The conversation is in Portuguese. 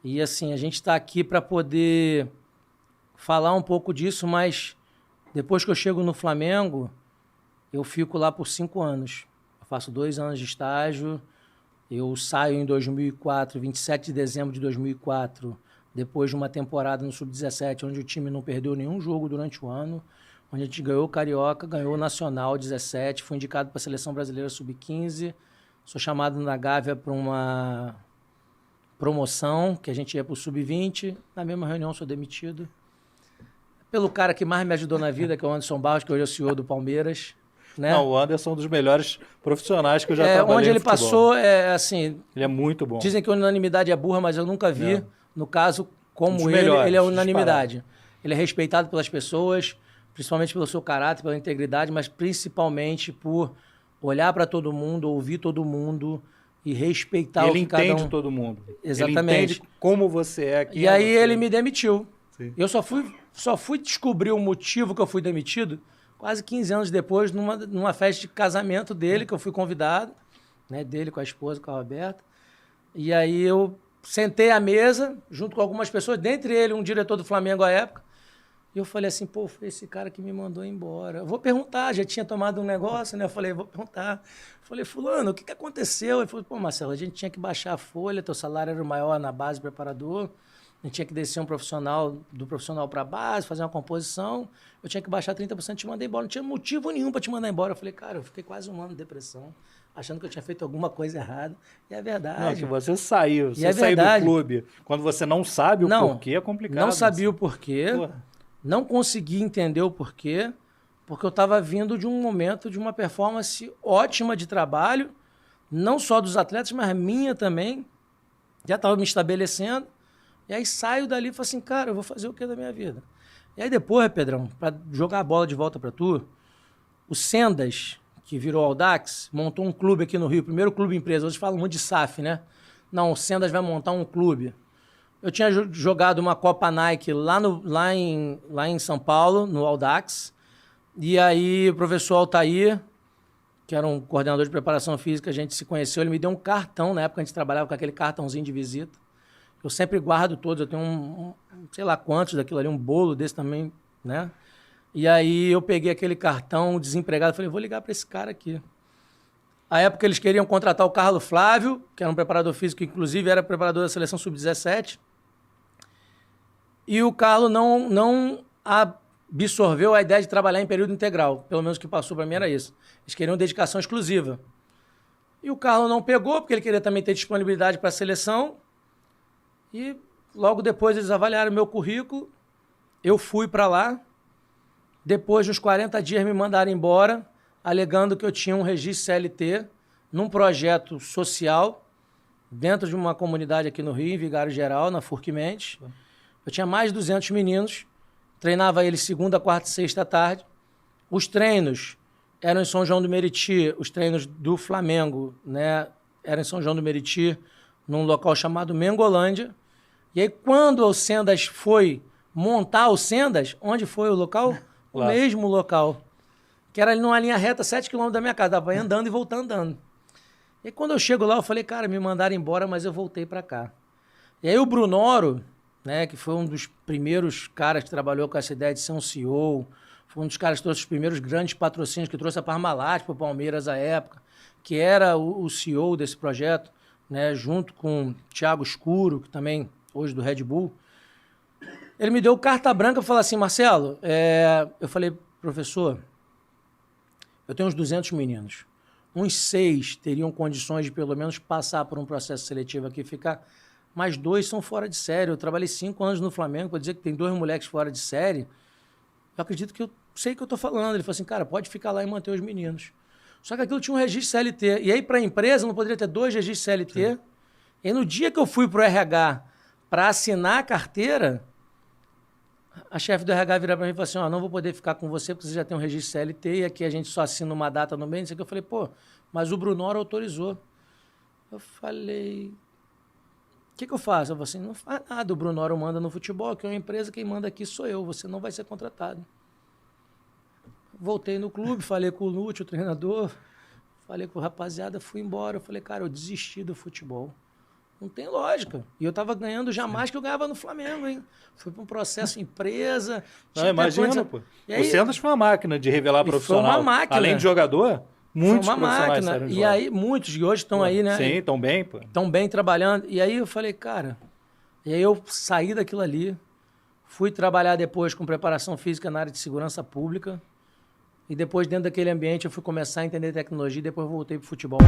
E assim, a gente está aqui para poder falar um pouco disso, mas depois que eu chego no Flamengo, eu fico lá por 5 anos. Eu faço 2 anos de estágio, eu saio em 2004, 27 de dezembro de 2004, depois de uma temporada no Sub-17, onde o time não perdeu nenhum jogo durante o ano, onde a gente ganhou o Carioca, ganhou o Nacional 17, fui indicado para a Seleção Brasileira Sub-15, sou chamado na Gávea para uma promoção, que a gente ia para o Sub-20, na mesma reunião sou demitido. Pelo cara que mais me ajudou na vida, que é o Anderson Barros, que hoje é o CEO do Palmeiras. Né? Não, o Anderson é um dos melhores profissionais que eu já trabalhei onde ele no futebol. passou, assim... Ele é muito bom. Dizem que a unanimidade é burra, mas eu nunca vi. É. No caso, como melhores, ele é unanimidade. disparado. Ele é respeitado pelas pessoas, principalmente pelo seu caráter, pela integridade, mas principalmente por olhar para todo mundo, ouvir todo mundo e respeitar o que cada um... Ele entende todo mundo. Exatamente. Ele entende como você é. E aí ele me demitiu. Sim. Eu só fui descobrir o motivo que eu fui demitido quase 15 anos depois, numa festa de casamento dele, que eu fui convidado, né, dele com a esposa, com a Roberta. E aí eu sentei à mesa, junto com algumas pessoas, dentre eles um diretor do Flamengo à época, e eu falei assim, pô, foi esse cara que me mandou embora. Eu vou perguntar, já tinha tomado um negócio, né? Eu falei, vou perguntar. Eu falei, fulano, o que aconteceu? Ele falou, pô, Marcelo, a gente tinha que baixar a folha, teu salário era o maior na base preparador, a gente tinha que descer do profissional para a base, fazer uma composição. Eu tinha que baixar 30% e te mandar embora. Não tinha motivo nenhum para te mandar embora. Eu falei, cara, eu fiquei quase 1 ano de depressão, achando que eu tinha feito alguma coisa errada. E é verdade. Não, que você saiu. Você saiu do clube. Quando você não sabe o porquê, é complicado. Não sabia o porquê. Pô. Não consegui entender o porquê. Porque eu estava vindo de um momento, de uma performance ótima de trabalho. Não só dos atletas, mas minha também. Já estava me estabelecendo. E aí saio dali e falo assim, cara, eu vou fazer o que da minha vida? E aí depois, Pedrão, para jogar a bola de volta para tu, o Sendas, que virou Audax, montou um clube aqui no Rio, primeiro clube empresa. Hoje falam muito de SAF, né? Não, o Sendas vai montar um clube. Eu tinha jogado uma Copa Nike lá em São Paulo, no Audax. E aí o professor Altair, que era um coordenador de preparação física, a gente se conheceu, ele me deu um cartão, na época a gente trabalhava com aquele cartãozinho de visita. Eu sempre guardo todos, eu tenho sei lá quantos daquilo ali, um bolo desse também, né? E aí eu peguei aquele cartão, desempregado, falei, vou ligar para esse cara aqui. À época eles queriam contratar o Carlos Flávio, que era um preparador físico, que inclusive era preparador da seleção sub-17. E o Carlos não absorveu a ideia de trabalhar em período integral. Pelo menos o que passou para mim era isso. Eles queriam dedicação exclusiva. E o Carlos não pegou, porque ele queria também ter disponibilidade para a seleção. E logo depois eles avaliaram meu currículo, eu fui para lá, depois dos 40 dias me mandaram embora, alegando que eu tinha um registro CLT num projeto social, dentro de uma comunidade aqui no Rio, em Vigário Geral, na Furquimente. Eu tinha mais de 200 meninos, treinava eles segunda, quarta e sexta à tarde. Os treinos eram em São João do Meriti, os treinos do Flamengo, né, eram em São João do Meriti, num local chamado Mengolândia. E aí, quando o Sendas foi montar o Sendas, onde foi o local? O mesmo local. Que era ali numa linha reta, 7 km da minha casa. Dava andando e voltando andando. E aí, quando eu chego lá, eu falei, cara, me mandaram embora, mas eu voltei para cá. E aí o Brunoro, né, que foi um dos primeiros caras que trabalhou com essa ideia de ser um CEO, foi um dos caras que trouxe os primeiros grandes patrocínios, que trouxe a Parmalat para o Palmeiras à época, que era o CEO desse projeto, né, junto com o Thiago Escuro, que também... hoje do Red Bull, ele me deu carta branca e falou assim, Marcelo, eu falei, professor, eu tenho uns 200 meninos, uns 6 teriam condições de pelo menos passar por um processo seletivo aqui e ficar, mas 2 são fora de série, eu trabalhei 5 anos no Flamengo, para dizer que tem 2 moleques fora de série, eu acredito que eu sei o que eu estou falando. Ele falou assim, cara, pode ficar lá e manter os meninos. Só que aquilo tinha um registro CLT, e aí para a empresa não poderia ter 2 registros CLT, sim. E no dia que eu fui para o RH para assinar a carteira, a chefe do RH virou para mim e falou assim, não vou poder ficar com você porque você já tem um registro CLT e aqui a gente só assina uma data no mês. Eu falei, pô, mas o Brunoro autorizou. Eu falei, o que eu faço? Eu falei assim, não faz nada, o Brunoro manda no futebol, que é uma empresa, quem manda aqui sou eu, você não vai ser contratado. Voltei no clube, falei com o Lúcio, o treinador, falei com o rapaziada, fui embora. Eu falei, cara, eu desisti do futebol. Não tem lógica. E eu tava ganhando jamais que eu ganhava no Flamengo, hein? Fui para um processo empresa. Não, imagina, pô. Aí, o Sendas foi uma máquina de revelar profissional. Foi uma máquina. Além de jogador, muitos foi uma profissionais máquina. de E aí, muitos de hoje estão aí, né? Sim, estão bem, pô. Estão bem trabalhando. E aí eu falei, cara... E aí eu saí daquilo ali, fui trabalhar depois com preparação física na área de segurança pública. E depois, dentro daquele ambiente, eu fui começar a entender tecnologia e depois voltei pro futebol.